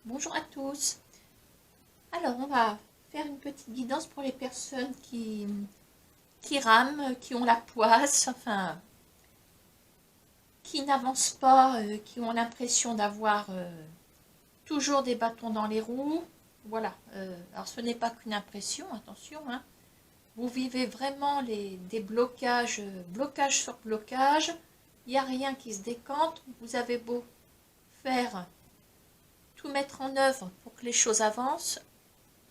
Bonjour à tous. Alors, on va faire une petite guidance pour les personnes qui rament, qui ont la poisse, enfin, qui n'avancent pas, qui ont l'impression d'avoir toujours des bâtons dans les roues. Voilà. Alors, ce n'est pas qu'une impression, attention, hein. Vous vivez vraiment des blocages, blocage sur blocage. Il n'y a rien qui se décante. Vous avez beau faire tout mettre en œuvre pour que les choses avancent,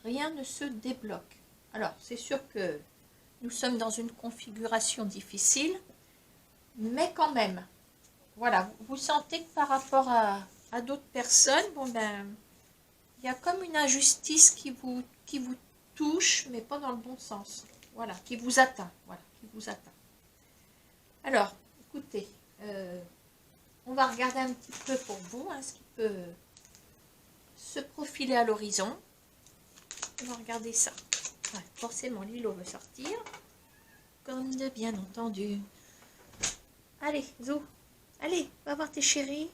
rien ne se débloque. Alors, c'est sûr que nous sommes dans une configuration difficile, mais quand même, voilà, vous sentez que par rapport à d'autres personnes, bon ben, il y a comme une injustice qui vous touche, mais pas dans le bon sens. Voilà, qui vous atteint. Voilà, qui vous atteint. Alors, écoutez, on va regarder un petit peu pour vous, hein, ce qui peut se profiler à l'horizon. On va regarder ça. Ouais, forcément, Lilo veut sortir. Comme de bien entendu. Allez, Zou. Allez, va voir tes chéris.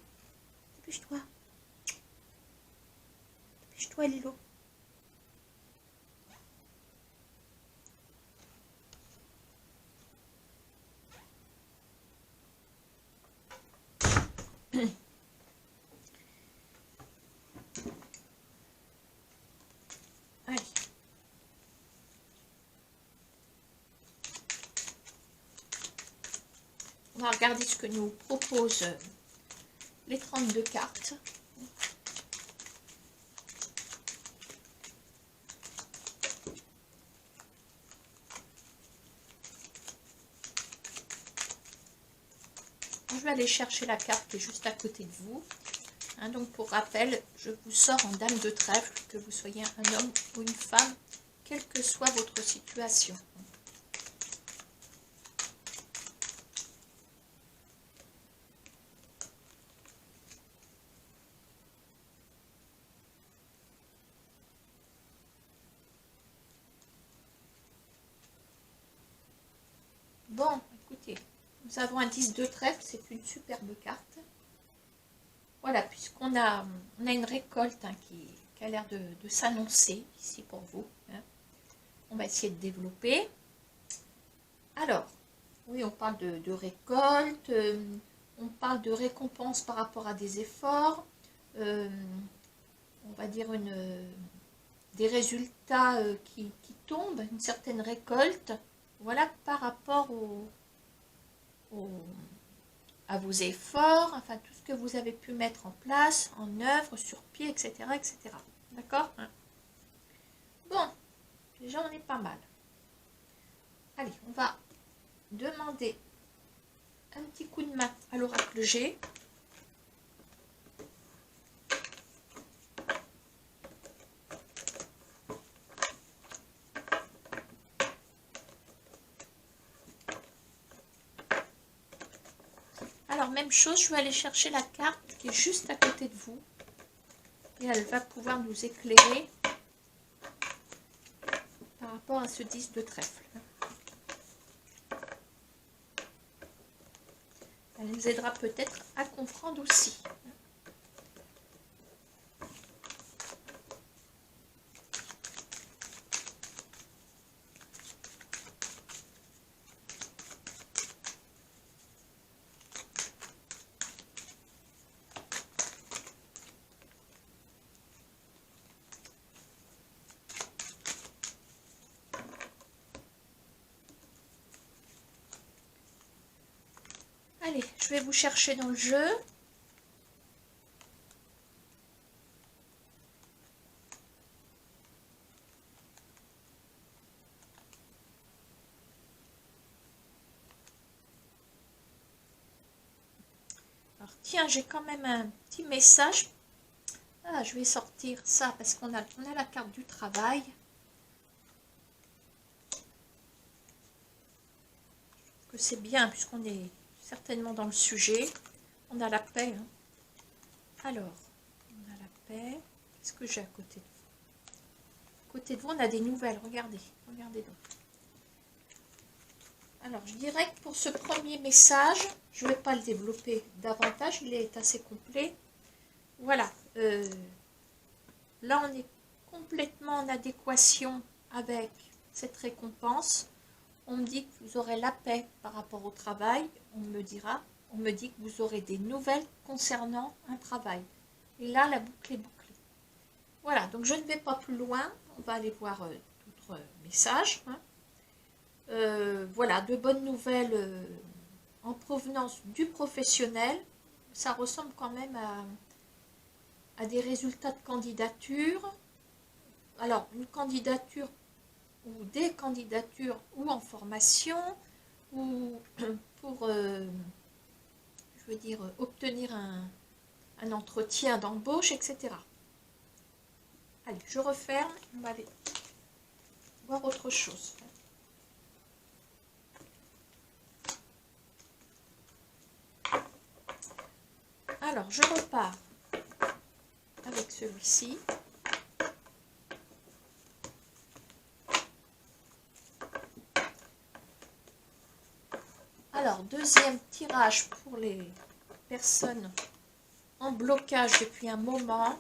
Dépêche-toi. Dépêche-toi, Lilo. Allez. On va regarder ce que nous proposent les 32 cartes. Je vais aller chercher la carte qui est juste à côté de vous. Hein, donc pour rappel, je vous sors en dame de trèfle, que vous soyez un homme ou une femme, quelle que soit votre situation. Bon, écoutez, nous avons un 10 de trèfle, c'est une superbe carte. Voilà, puisqu'on a une récolte hein, qui a l'air de s'annoncer ici pour vous. Hein. On va essayer de développer. Alors, oui, on parle de récolte, on parle de récompense par rapport à des efforts, on va dire des résultats qui tombent, une certaine récolte, voilà, par rapport à vos efforts, enfin tout ce que vous avez pu mettre en place, en œuvre, sur pied, etc. etc. D'accord? Bon, déjà on est pas mal. Allez, on va demander un petit coup de main à l'oracle G. Alors, même chose, je vais aller chercher la carte qui est juste à côté de vous. Et elle va pouvoir nous éclairer par rapport à ce 10 de trèfle. Elle nous aidera peut-être à comprendre aussi. Allez, je vais vous chercher dans le jeu. Alors, tiens, j'ai quand même un petit message. Ah, je vais sortir ça parce qu'on a la carte du travail. Que c'est bien puisqu'on est certainement dans le sujet. On a la paix. Hein. Alors, on a la paix. Qu'est-ce que j'ai à côté de vous? À côté de vous, on a des nouvelles. Regardez, regardez donc. Alors, je dirais que pour ce premier message, je ne vais pas le développer davantage. Il est assez complet. Voilà. Là, on est complètement en adéquation avec cette récompense. On me dit que vous aurez la paix par rapport au travail. On me dit que vous aurez des nouvelles concernant un travail. Et là, la boucle est bouclée. Voilà, donc je ne vais pas plus loin. On va aller voir d'autres messages. Hein. Voilà, de bonnes nouvelles en provenance du professionnel. Ça ressemble quand même à des résultats de candidature. Alors, une candidature ou des candidatures ou en formation ou pour, je veux dire, obtenir un entretien d'embauche, etc. Allez, je referme, on va aller voir autre chose. Alors, je repars avec celui-ci. Alors, deuxième tirage pour les personnes en blocage depuis un moment,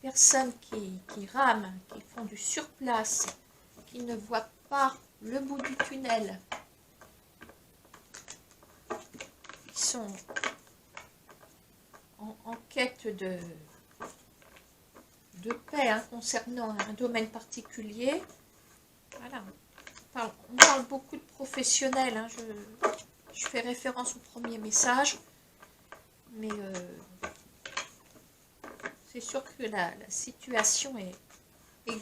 personnes qui rament, qui font du surplace, qui ne voient pas le bout du tunnel, qui sont en quête de paix hein, concernant un domaine particulier. Voilà. On parle beaucoup de professionnels, hein, je fais référence au premier message, mais c'est sûr que la situation est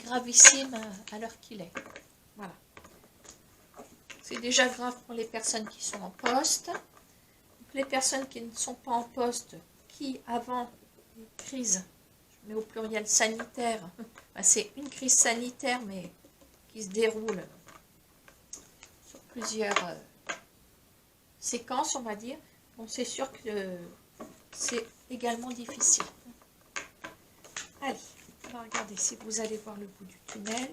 gravissime à l'heure qu'il est. Voilà. C'est déjà grave pour les personnes qui sont en poste. Donc, les personnes qui ne sont pas en poste, qui avant une crise, je mets au pluriel sanitaire, ben, c'est une crise sanitaire mais qui se déroule sur plusieurs séquences, on va dire. Bon, c'est sûr que c'est également difficile. Allez, on va regarder si vous allez voir le bout du tunnel.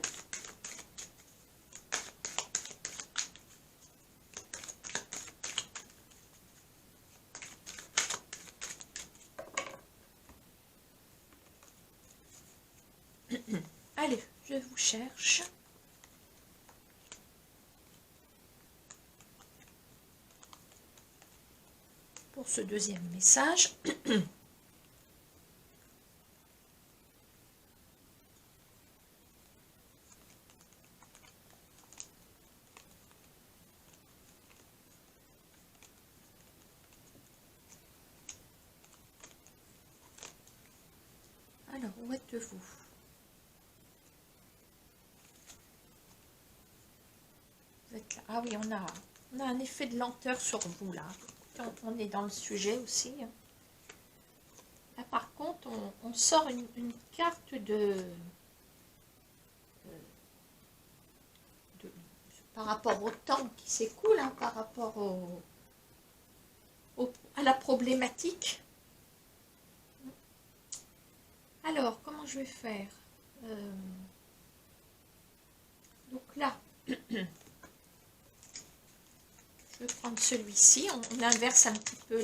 Allez, je vous cherche. Pour ce deuxième message. Alors, où êtes-vous? Vous êtes là. Ah oui, on a un effet de lenteur sur vous, là. On est dans le sujet aussi. Là, par contre, on sort une carte par rapport au temps qui s'écoule, hein, par rapport à la problématique. Alors, comment je vais faire? Donc là, je vais prendre celui-ci. On inverse un petit peu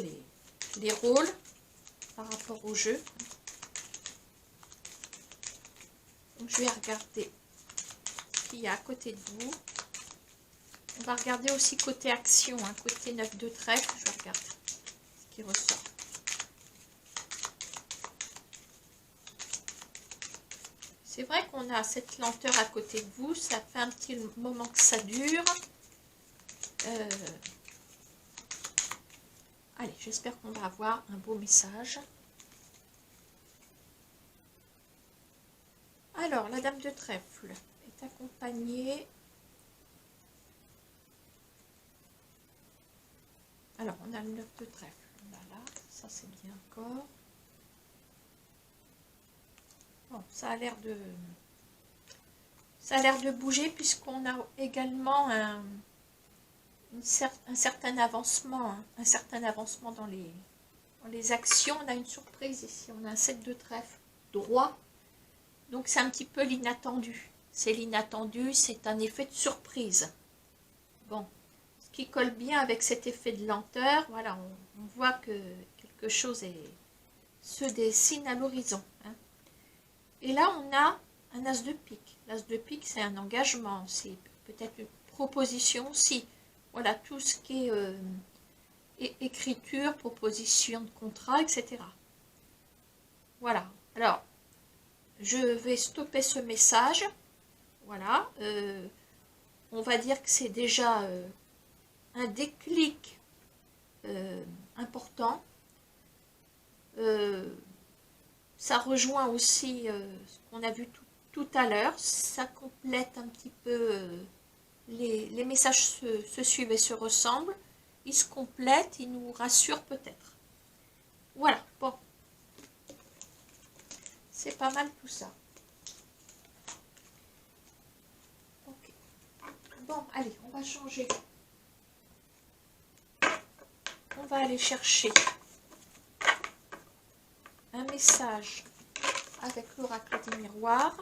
les rôles par rapport au jeu. Donc, je vais regarder ce qu'il y a à côté de vous. On va regarder aussi côté action, hein, côté 9 de trèfle. Je regarde ce qui ressort. C'est vrai qu'on a cette lenteur à côté de vous, ça fait un petit moment que ça dure. Allez, j'espère qu'on va avoir un beau message. Alors, la dame de trèfle est accompagnée. Alors, on a le 9 de trèfle. Voilà, ça c'est bien encore. Bon, ça a l'air de bouger puisqu'on a également un certain avancement, hein, dans les actions. On a une surprise ici, on a un 7 de trèfle droit, donc c'est un petit peu l'inattendu. C'est l'inattendu, c'est un effet de surprise. Bon, ce qui colle bien avec cet effet de lenteur, voilà, on voit que quelque chose se dessine à l'horizon. Hein. Et là, on a un as de pique. L'as de pique, c'est un engagement, c'est peut-être une proposition aussi. Voilà, tout ce qui est écriture, proposition de contrat, etc. Voilà. Alors, je vais stopper ce message. Voilà. On va dire que c'est déjà un déclic important. Ça rejoint aussi ce qu'on a vu tout à l'heure. Ça complète un petit peu, les messages se suivent et se ressemblent. Ils se complètent, ils nous rassurent peut-être. Voilà, bon. C'est pas mal tout ça. Ok. Bon, allez, on va changer. On va aller chercher un message avec l'oracle des miroirs.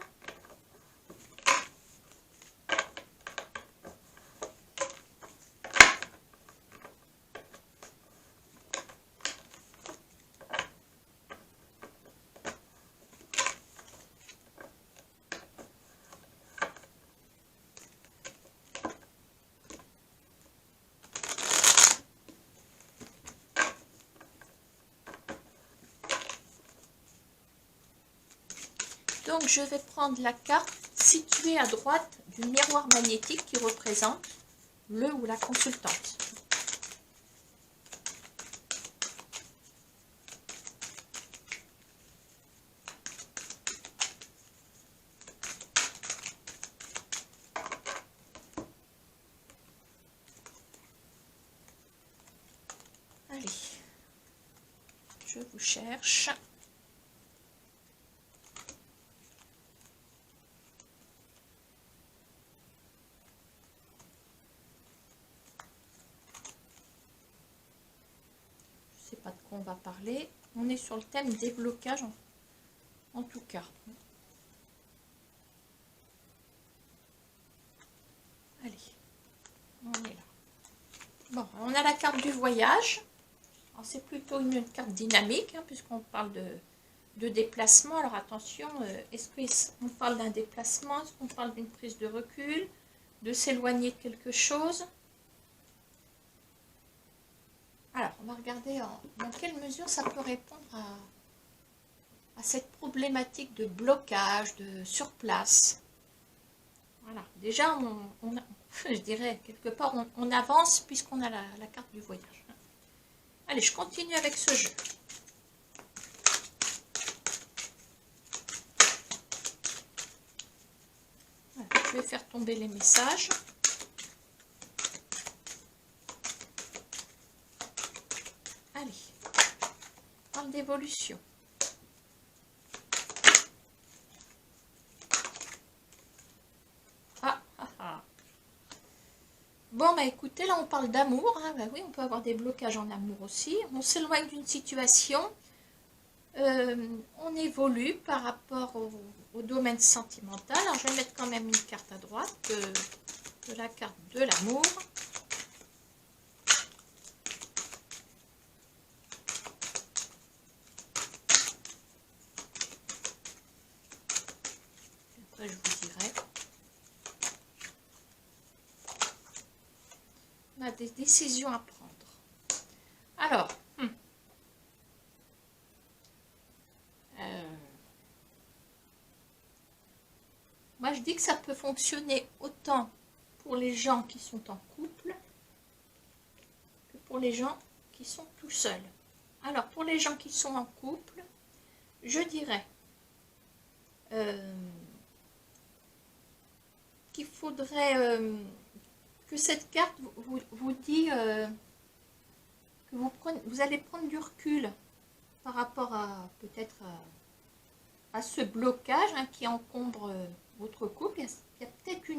Donc je vais prendre la carte située à droite du miroir magnétique qui représente le ou la consultante. Allez, je vous cherche. Pas de quoi on va parler. On est sur le thème des blocages en tout cas. Allez, on est là. Bon, on a la carte du voyage. C'est plutôt une carte dynamique hein, puisqu'on parle de déplacement. Alors attention, est-ce qu'on parle d'un déplacement? Est-ce qu'on parle d'une prise de recul? De s'éloigner de quelque chose? Alors, on va regarder dans quelle mesure ça peut répondre à cette problématique de blocage, de surplace. Voilà, déjà, je dirais, quelque part, on avance puisqu'on a la carte du voyage. Allez, je continue avec ce jeu. Voilà, je vais faire tomber les messages. Allez, on parle d'évolution. Bon, bah écoutez, là on parle d'amour. Hein. Bah oui, on peut avoir des blocages en amour aussi. On s'éloigne d'une situation. On évolue par rapport au domaine sentimental. Alors, je vais mettre quand même une carte à droite de la carte de l'amour. Après, je vous dirai. On a des décisions à prendre. Alors, moi je dis que ça peut fonctionner autant pour les gens qui sont en couple que pour les gens qui sont tout seuls. Alors, pour les gens qui sont en couple, je dirais qu'il faudrait que cette carte vous dit que vous allez prendre du recul par rapport à peut-être à ce blocage hein, qui encombre votre couple. Il y a peut-être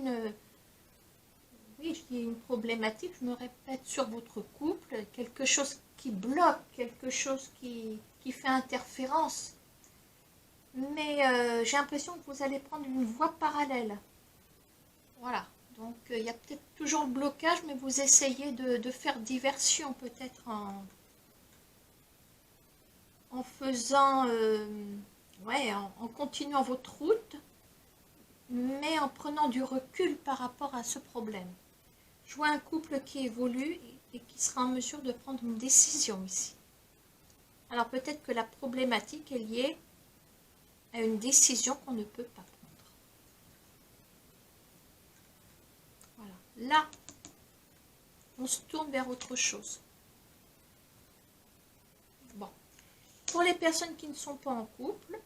oui, je dis une problématique, je me répète, sur votre couple, quelque chose qui bloque, quelque chose qui fait interférence. Mais j'ai l'impression que vous allez prendre une voie parallèle. Voilà. Donc, il y a peut-être toujours le blocage, mais vous essayez de faire diversion, peut-être en faisant ouais, en continuant votre route, mais en prenant du recul par rapport à ce problème. Je vois un couple qui évolue et qui sera en mesure de prendre une décision ici. Alors peut-être que la problématique est liée à une décision qu'on ne peut pas prendre. Voilà. Là, on se tourne vers autre chose. Bon. Pour les personnes qui ne sont pas en couple,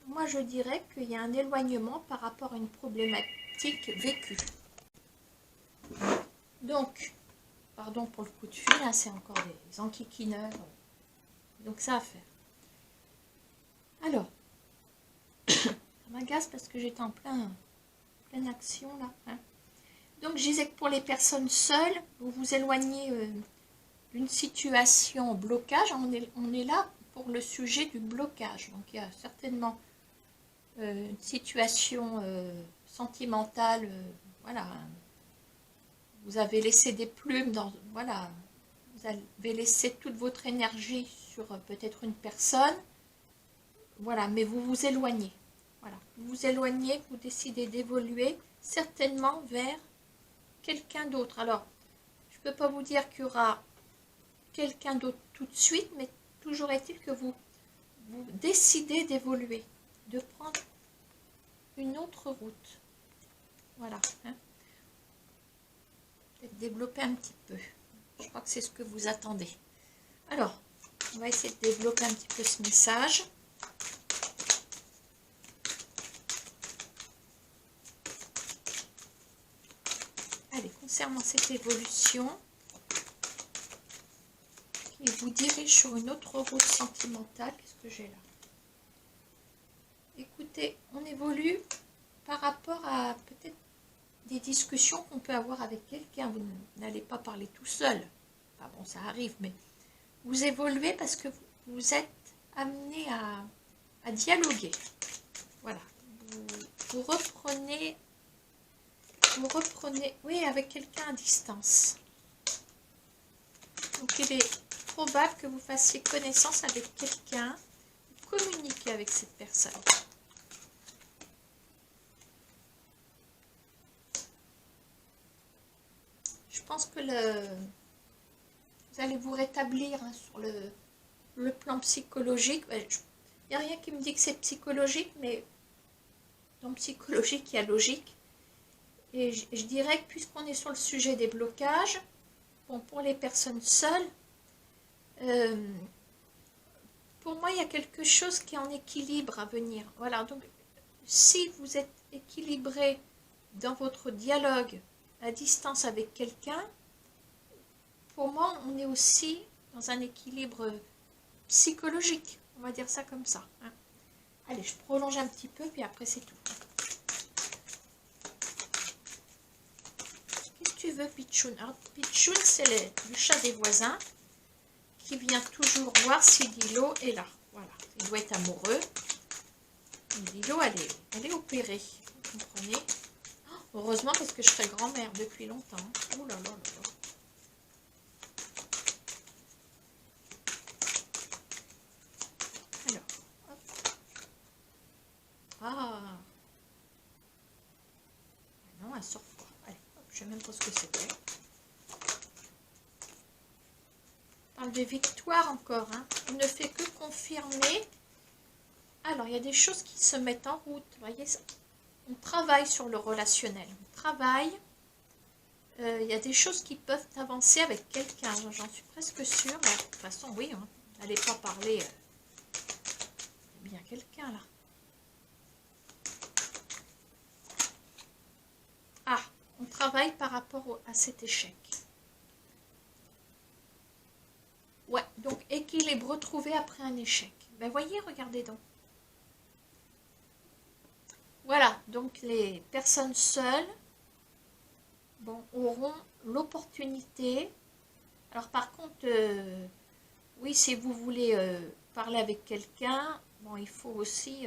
moi je dirais qu'il y a un éloignement par rapport à une problématique vécue. Donc, pardon pour le coup de fil, hein, c'est encore des enquiquineurs. Donc ça à faire. Alors, ça m'agace parce que j'étais en pleine action là. Hein. Donc je disais que pour les personnes seules, vous vous éloignez d'une situation blocage. On est là pour le sujet du blocage. Donc il y a certainement une situation sentimentale. Voilà. Vous avez laissé des plumes dans... Voilà. Vous avez laissé toute votre énergie sur peut-être une personne. Voilà, mais vous vous éloignez. Voilà. Vous vous éloignez, vous décidez d'évoluer certainement vers quelqu'un d'autre. Alors, je ne peux pas vous dire qu'il y aura quelqu'un d'autre tout de suite, mais toujours est-il que vous décidez d'évoluer, de prendre une autre route. Voilà. Hein. Peut-être développer un petit peu. Je crois que c'est ce que vous attendez. Alors, on va essayer de développer un petit peu ce message. Allez, concernant cette évolution, qui vous dirige sur une autre route sentimentale, qu'est-ce que j'ai là? Écoutez, on évolue par rapport à peut-être des discussions qu'on peut avoir avec quelqu'un. Vous n'allez pas parler tout seul. Enfin bon, ça arrive, mais vous évoluez parce que vous êtes amené à dialoguer. Voilà. Vous reprenez, oui, avec quelqu'un à distance. Donc il est probable que vous fassiez connaissance avec quelqu'un, communiquer avec cette personne. Je pense que vous allez vous rétablir hein, sur le plan psychologique. Il n'y a rien qui me dit que c'est psychologique, mais dans psychologique, il y a logique. Et je dirais que puisqu'on est sur le sujet des blocages, bon, pour les personnes seules, pour moi, il y a quelque chose qui est en équilibre à venir. Voilà, donc si vous êtes équilibré dans votre dialogue à distance avec quelqu'un, pour moi, on est aussi dans un équilibre psychologique. On va dire ça comme ça. Hein. Allez, je prolonge un petit peu, puis après, c'est tout. Qu'est-ce que tu veux, Pichoun? Alors, Pichoun, c'est le chat des voisins qui vient toujours voir si Lilo est là. Voilà, il doit être amoureux. Lilo, elle est opérée, vous comprenez? Oh, heureusement, parce que je serai grand-mère depuis longtemps. Oh là là là là. Alors, hop. Ah non, elle sort pas. Allez, hop, je ne sais même pas ce que c'était. Parle de victoire encore, hein. On ne fait que confirmer. Alors, il y a des choses qui se mettent en route. Vous voyez, on travaille sur le relationnel. On travaille. Il y a des choses qui peuvent avancer avec quelqu'un. J'en suis presque sûre. De toute façon, oui. Hein. N'allez pas parler. Il y a bien quelqu'un là. Ah, on travaille par rapport à cet échec. Ouais, donc équilibre retrouvé après un échec. Ben voyez, regardez donc. Voilà, donc les personnes seules bon, auront l'opportunité. Alors par contre, oui, si vous voulez parler avec quelqu'un, bon, il faut aussi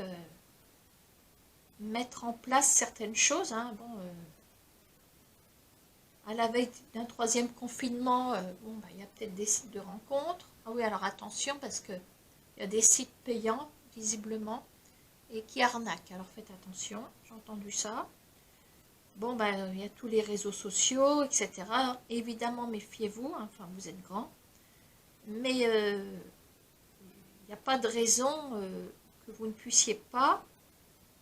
mettre en place certaines choses. Hein. Bon, à la veille d'un 3e confinement, bon, bah, il y a peut-être des sites de rencontres. Ah oui, alors attention parce que il y a des sites payants, visiblement. et qui arnaquent. Alors faites attention, j'ai entendu ça. Bon, ben, il y a tous les réseaux sociaux, etc. Évidemment, méfiez-vous, hein, enfin, vous êtes grand. Mais il n'y a pas de raison que vous ne puissiez pas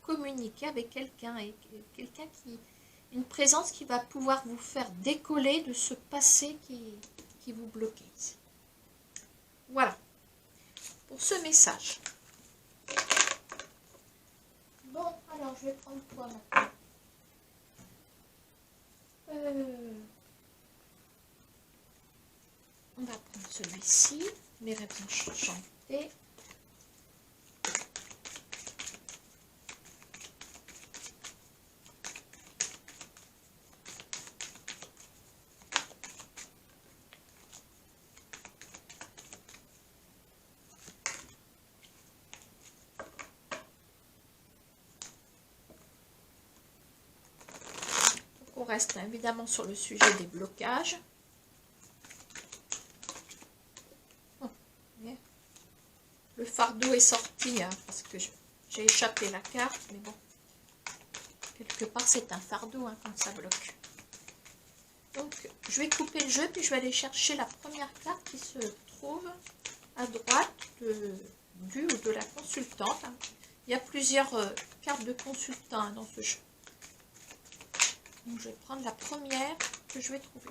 communiquer avec quelqu'un. Et quelqu'un qui... Une présence qui va pouvoir vous faire décoller de ce passé qui vous bloquait. Voilà, pour ce message. Bon, alors, je vais prendre quoi maintenant? On va prendre celui-ci, mes réponses chantées. On reste évidemment sur le sujet des blocages. Le fardeau est sorti, hein, parce que j'ai échappé la carte, mais bon, quelque part c'est un fardeau hein, quand ça bloque. Donc je vais couper le jeu, puis je vais aller chercher la première carte qui se trouve à droite du ou de la consultante. Hein. Il y a plusieurs cartes de consultant hein, dans ce jeu. Donc je vais prendre la première que je vais trouver.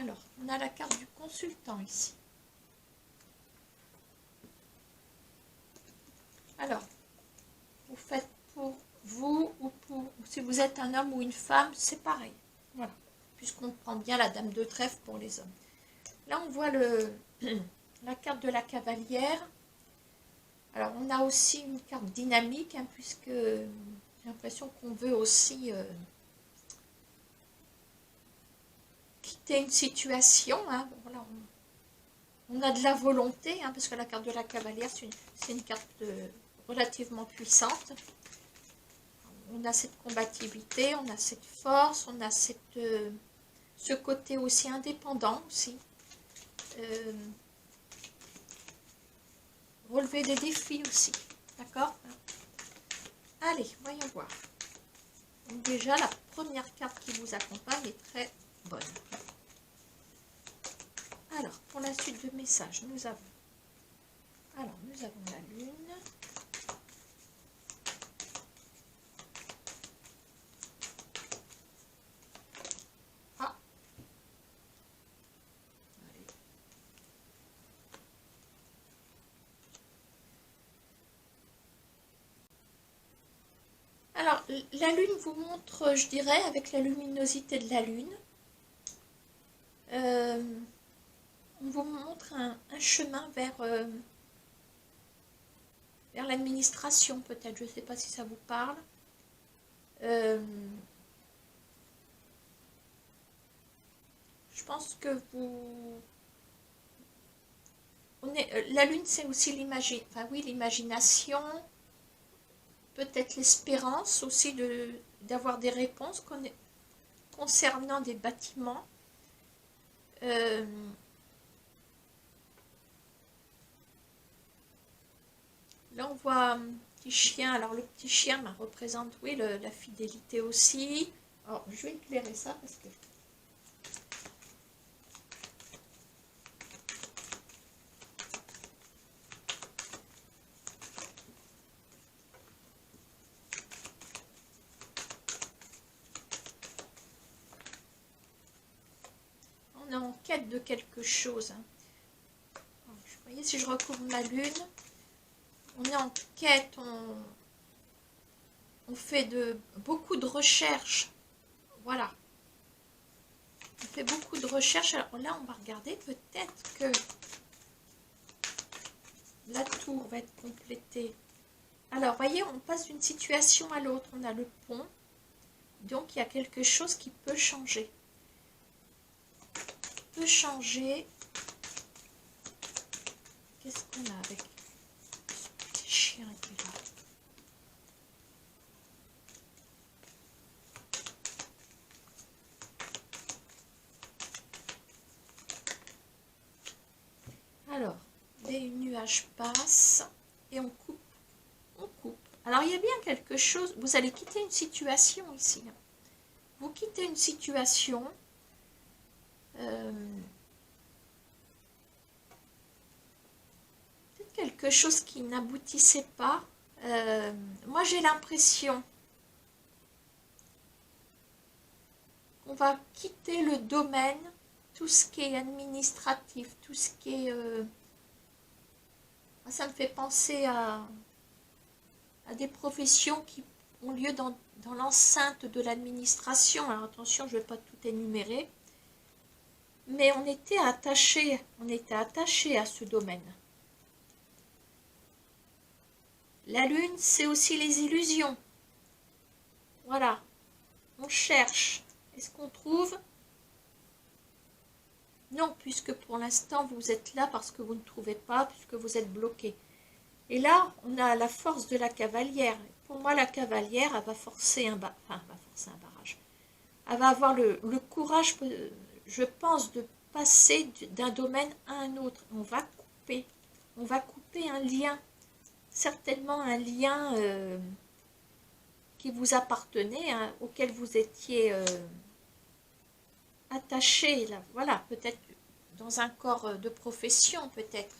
Alors, on a la carte du consultant ici. Alors, vous faites pour vous ou pour... Si vous êtes un homme ou une femme, c'est pareil. Voilà. Puisqu'on prend bien la dame de trèfle pour les hommes. Là, on voit la carte de la cavalière. Alors, on a aussi une carte dynamique, hein, puisque j'ai l'impression qu'on veut aussi... quitter une situation, hein. Voilà, on a de la volonté, hein, parce que la carte de la cavalière, c'est une carte relativement puissante. On a cette combativité, on a cette force, on a ce côté aussi indépendant aussi. Relever des défis aussi, d'accord? Allez, voyons voir. Donc déjà, la première carte qui vous accompagne est très bonne. Alors, pour la suite de messages, nous avons la lune. Ah. Allez. Alors, la lune vous montre, je dirais, avec la luminosité de la lune, on vous montre un chemin vers l'administration, peut-être, je ne sais pas si ça vous parle. Je pense que la lune, c'est aussi l'imagination, peut-être l'espérance aussi d'avoir des réponses concernant des bâtiments. Là, on voit un petit chien. Alors, le petit chien représente, oui, la fidélité aussi. Alors, je vais éclairer ça parce que... On est en quête de quelque chose. Hein. Alors, vous voyez, si je recouvre ma lune... On est en quête, on fait beaucoup de recherches. Voilà. On fait beaucoup de recherches. Alors là, on va regarder peut-être que la tour va être complétée. Alors, voyez, on passe d'une situation à l'autre. On a le pont. Donc, il y a quelque chose qui peut changer. Peut changer. Qu'est-ce qu'on a avec ce petit chien qui est là? nuages passent et on coupe, on coupe. Alors il y a bien quelque chose, vous allez quitter une situation ici. Vous quittez une situation, peut-être quelque chose qui n'aboutissait pas. Moi j'ai l'impression qu'on va quitter le domaine, tout ce qui est administratif, tout ce qui est... ça me fait penser à des professions qui ont lieu dans l'enceinte de l'administration. Alors attention, je ne vais pas tout énumérer. Mais on était attaché à ce domaine. La lune, c'est aussi les illusions. Voilà. On cherche. Est-ce qu'on trouve? Non, puisque pour l'instant, vous êtes là parce que vous ne trouvez pas, puisque vous êtes bloqué. Et là, on a la force de la cavalière. Pour moi, la cavalière, elle va forcer un barrage. Elle va avoir le courage, je pense, de passer d'un domaine à un autre. On va couper un lien, certainement un lien qui vous appartenait, hein, auquel vous étiez attaché. Là, voilà, peut-être dans un corps de profession, peut-être.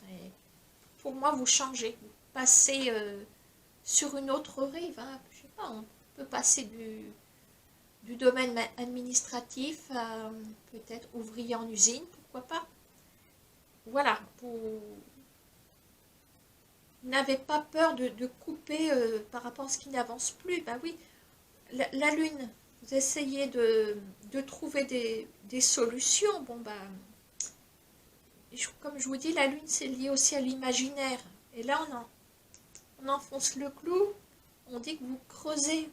Pour moi, vous changez, vous passez sur une autre rive. Hein, je sais pas, on peut passer du domaine administratif à peut-être ouvrier en usine, pourquoi pas. Voilà, vous n'avez pas peur de couper par rapport à ce qui n'avance plus. Ben oui, la lune, vous essayez de trouver des solutions. Bon, ben, comme je vous dis, la lune, c'est lié aussi à l'imaginaire. Et là, on enfonce le clou, on dit que vous creusez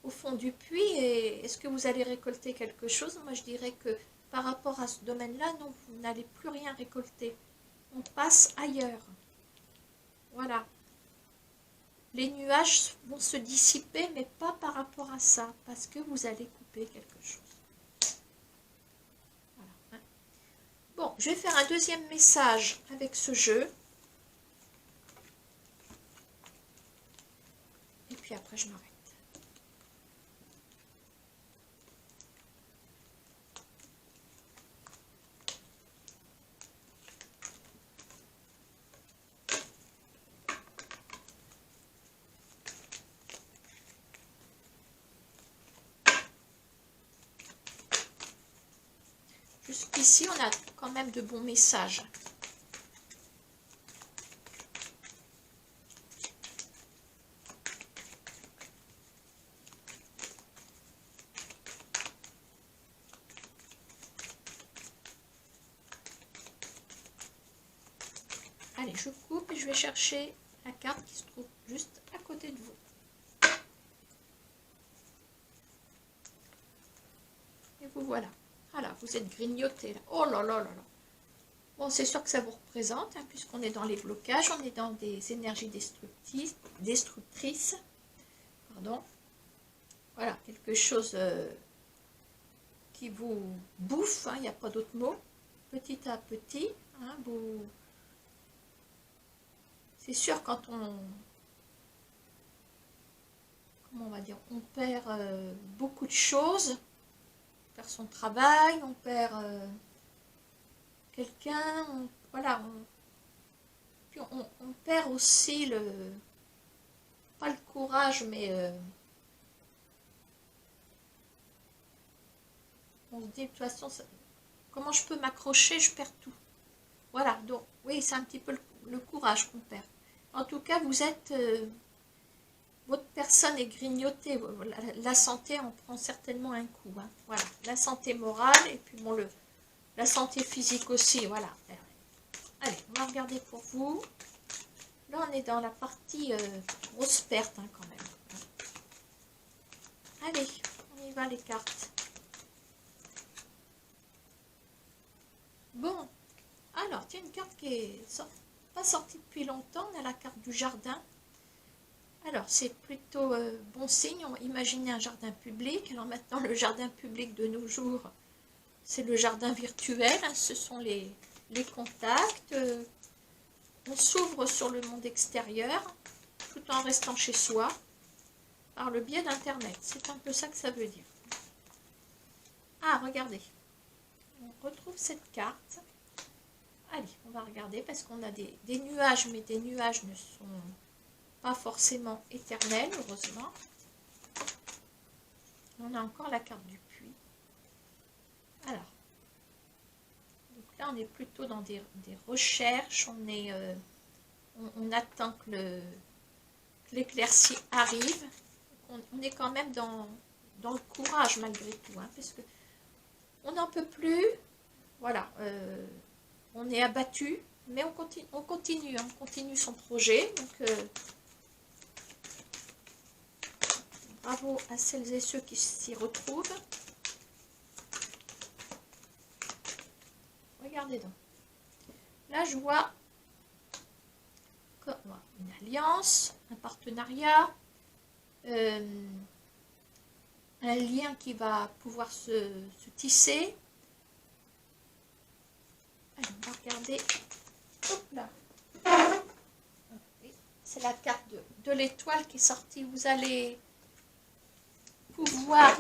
au fond du puits, et est-ce que vous allez récolter quelque chose? Moi, je dirais que par rapport à ce domaine-là, non, vous n'allez plus rien récolter. On passe ailleurs. Voilà. Les nuages vont se dissiper, mais pas par rapport à ça, parce que vous allez couper quelque chose. Voilà. Bon, je vais faire un deuxième message avec ce jeu. Et puis après, je m'arrête. Jusqu'ici, on a quand même de bons messages. Allez, je coupe et je vais chercher la carte qui se trouve juste à côté de vous. Et vous voilà. Voilà, vous êtes grignoté là. Oh là là là là. Bon, c'est sûr que ça vous représente, hein, puisqu'on est dans les blocages, on est dans des énergies destructrices. Pardon. Voilà, quelque chose qui vous bouffe, il n'y a pas d'autre mot. Petit à petit, hein, c'est sûr quand comment on va dire, on perd beaucoup de choses, on perd son travail, on perd quelqu'un, voilà, puis on perd aussi pas le courage, mais on se dit de toute façon, comment je peux m'accrocher, je perds tout. Voilà, donc oui, c'est un petit peu le courage qu'on perd. En tout cas, vous êtes... votre personne est grignotée. La santé en prend certainement un coup. Hein. Voilà, la santé morale et puis bon, la santé physique aussi. Voilà. Allez, on va regarder pour vous. Là, on est dans la partie grosse perte hein, quand même. Allez, on y va les cartes. Bon, alors, tiens, une carte qui est pas sortie depuis longtemps. On a la carte du jardin. Alors, c'est plutôt bon signe. Imaginez un jardin public. Alors maintenant, le jardin public de nos jours, c'est le jardin virtuel. Hein, ce sont les contacts. on s'ouvre sur le monde extérieur tout en restant chez soi par le biais d'Internet. C'est un peu ça que ça veut dire. Ah, regardez. On retrouve cette carte. Allez, on va regarder parce qu'on a des nuages, mais des nuages ne sont pas forcément éternels, heureusement. On a encore la carte du puits. Alors, donc là, on est plutôt dans des recherches. On attend que l'éclaircie arrive. On est quand même dans le courage malgré tout, hein, parce que on n'en peut plus. Voilà, on est abattu, mais on continue son projet. Donc, bravo à celles et ceux qui s'y retrouvent. Regardez donc. Là, je vois une alliance, un partenariat, un lien qui va pouvoir se tisser. Allez, on va regarder. Hop là. C'est la carte de l'étoile qui est sortie. Vous allez pouvoir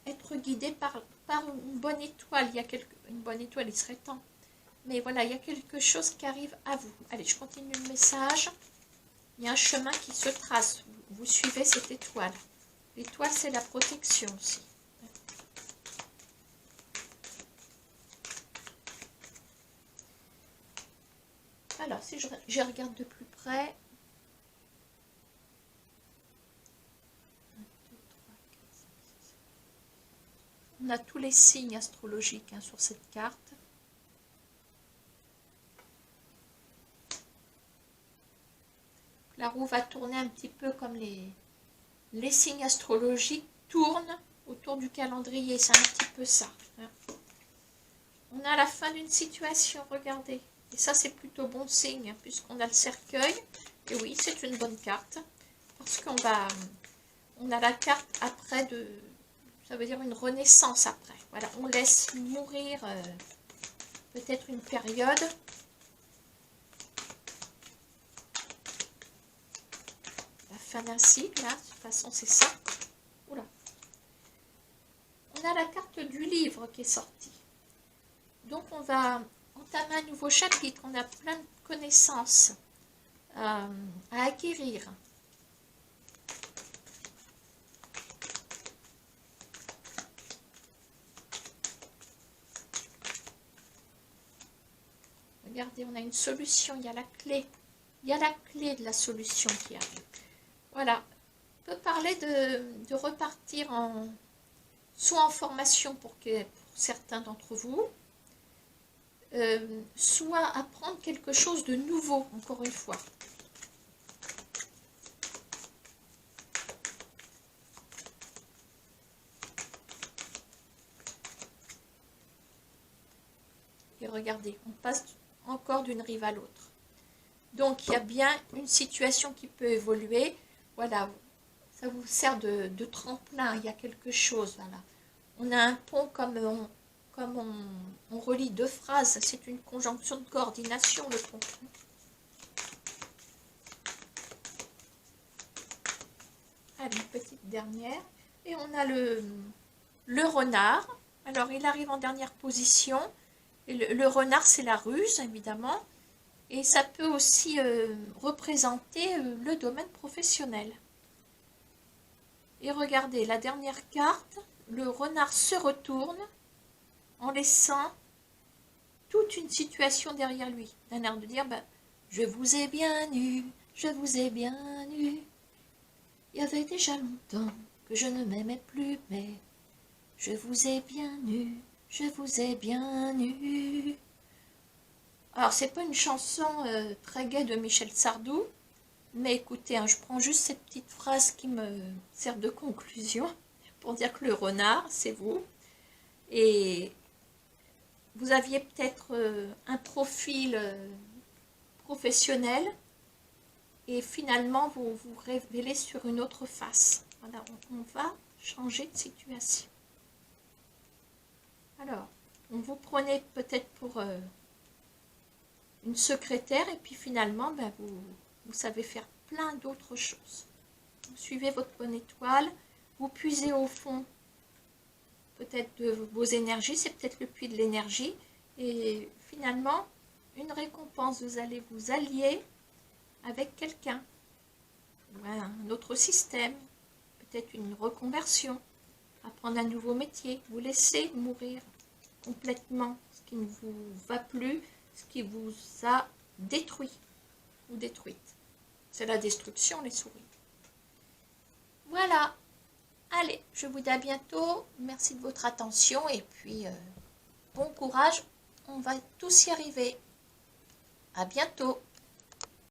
être guidé par une bonne étoile. Il y a une bonne étoile, il serait temps. Mais voilà, il y a quelque chose qui arrive à vous. Allez, je continue le message. Il y a un chemin qui se trace. Vous suivez cette étoile. L'étoile, c'est la protection aussi. Alors, si je regarde de plus près. 1, 2, 3, 4, 5, 6. On a tous les signes astrologiques, hein, sur cette carte. La roue va tourner un petit peu comme les signes astrologiques tournent autour du calendrier. C'est un petit peu ça, hein. On a la fin d'une situation, regardez. Et ça, c'est plutôt bon signe, hein, puisqu'on a le cercueil. Et oui, c'est une bonne carte. Parce on a la carte après ça veut dire une renaissance après. Voilà, on laisse mourir peut-être une période. La fin d'un cycle, hein, de toute façon, c'est ça. Oula. On a la carte du livre qui est sortie. Donc, on va entamer un nouveau chapitre. On a plein de connaissances à acquérir. Regardez, on a une solution, il y a la clé. Il y a la clé de la solution qui arrive. Voilà. On peut parler de repartir soit en formation pour certains d'entre vous, soit apprendre quelque chose de nouveau, encore une fois. Et regardez, on passe encore d'une rive à l'autre. Donc, il y a bien une situation qui peut évoluer. Voilà, ça vous sert de tremplin, il y a quelque chose. Voilà. On a un pont comme on relie deux phrases. C'est une conjonction de coordination, le pont. Allez, une petite dernière. Et on a le renard. Alors, il arrive en dernière position. Et le renard, c'est la ruse, évidemment. Et ça peut aussi représenter le domaine professionnel. Et regardez, la dernière carte, le renard se retourne en laissant toute une situation derrière lui. D'un air de dire, ben, je vous ai bien eu, je vous ai bien eu. Il y avait déjà longtemps que je ne m'aimais plus, mais je vous ai bien eu, je vous ai bien eu. Alors, c'est pas une chanson très gaie de Michel Sardou, mais écoutez, hein, je prends juste cette petite phrase qui me sert de conclusion pour dire que le renard, c'est vous. Et vous aviez peut-être un profil professionnel et finalement vous vous révélez sur une autre face. Voilà, on va changer de situation. Alors, vous prenez peut-être pour une secrétaire et puis finalement, ben, vous savez faire plein d'autres choses. Vous suivez votre bonne étoile, vous puisez au fond peut-être de vos énergies, c'est peut-être le puits de l'énergie, et finalement, une récompense, vous allez vous allier avec quelqu'un, ou un autre système, peut-être une reconversion, apprendre un nouveau métier, vous laissez mourir complètement ce qui ne vous va plus, ce qui vous a détruit ou détruite. C'est la destruction, les souris. Voilà. Allez, je vous dis à bientôt. Merci de votre attention et puis bon courage. On va tous y arriver. À bientôt.